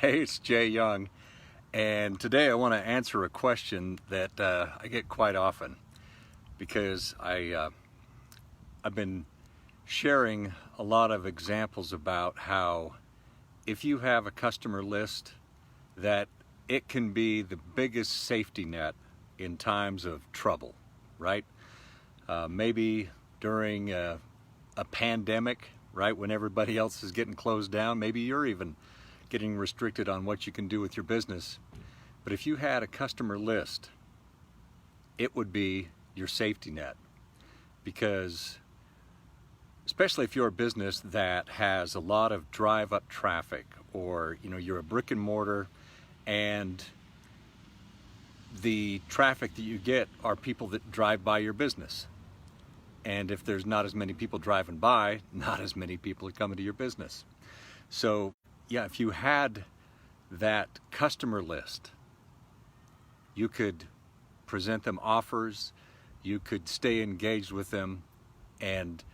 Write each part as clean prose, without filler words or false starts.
Hey, it's Jay Young, and today I want to answer a question that I get quite often because I've been sharing a lot of examples about how if you have a customer list, that it can be the biggest safety net in times of trouble, right? Maybe during a pandemic, right, when everybody else is getting closed down, maybe you're even getting restricted on what you can do with your business. But if you had a customer list, it would be your safety net, because especially if you're a business that has a lot of drive-up traffic, or you're a brick and mortar and the traffic that you get are people that drive by your business. And if there's not as many people driving by, not as many people are coming to your business. So yeah, if you had that customer list, you could present them offers, you could stay engaged with them, and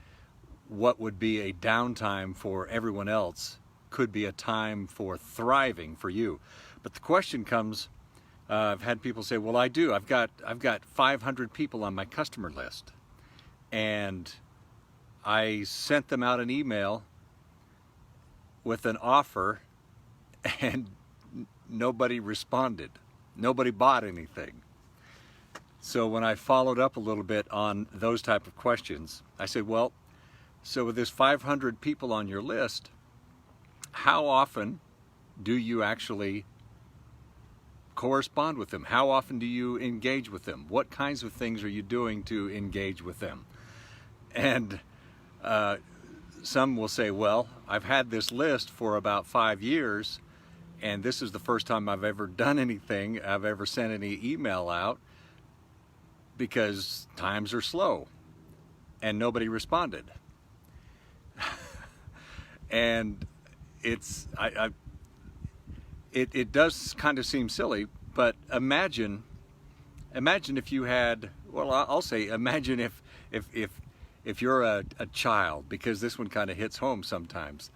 what would be a downtime for everyone else could be a time for thriving for you. But the question comes, I've had people say, well, I've got 500 people on my customer list, and I sent them out an email with an offer and nobody responded. Nobody bought anything. So when I followed up a little bit on those type of questions, I said, well, so with this 500 people on your list, how often do you actually correspond with them? How often do you engage with them? What kinds of things are you doing to engage with them? And some will say, well, I've had this list for about 5 years, and this is the first time I've ever done anything, I've ever sent any email out, because times are slow and nobody responded. And it does kind of seem silly, but imagine if you had, well, I'll say, imagine if you're a child, because this one kind of hits home sometimes,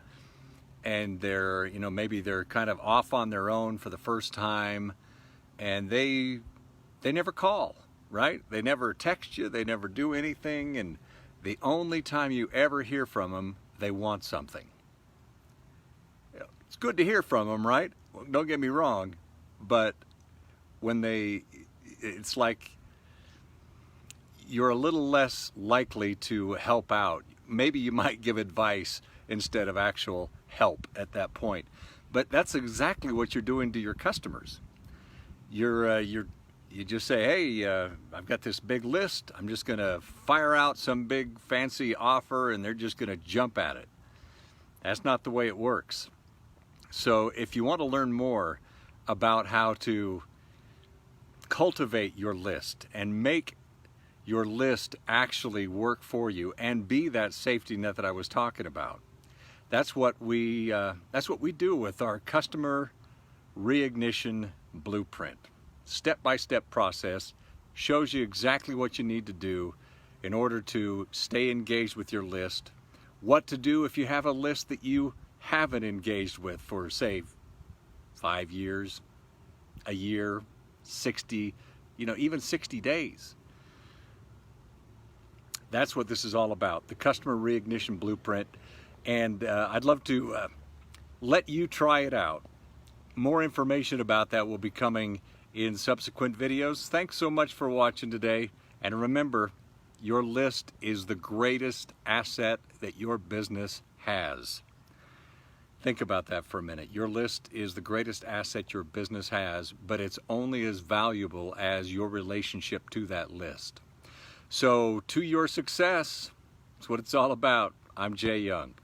and they're, maybe they're kind of off on their own for the first time, and they never call, right? They never text you, they never do anything, and the only time you ever hear from them, they want something. It's good to hear from them, right? Don't get me wrong, but when it's like you're a little less likely to help out. Maybe you might give advice instead of actual help at that point. But that's exactly what you're doing to your customers. You just say, hey, I've got this big list. I'm just going to fire out some big fancy offer, and they're just going to jump at it. That's not the way it works. So if you want to learn more about how to cultivate your list and make your list actually work for you and be that safety net that I was talking about, that's what we do with our customer reignition blueprint. Step-by-step process, shows you exactly what you need to do in order to stay engaged with your list, what to do if you have a list that you haven't engaged with for, say, 5 years, a year, 60, even 60 days. That's what this is all about, the customer reignition blueprint. And I'd love to let you try it out. More information about that will be coming in subsequent videos. Thanks so much for watching today. And remember, your list is the greatest asset that your business has. Think about that for a minute. Your list is the greatest asset your business has, but it's only as valuable as your relationship to that list. So to your success, that's what it's all about. I'm Jay Young.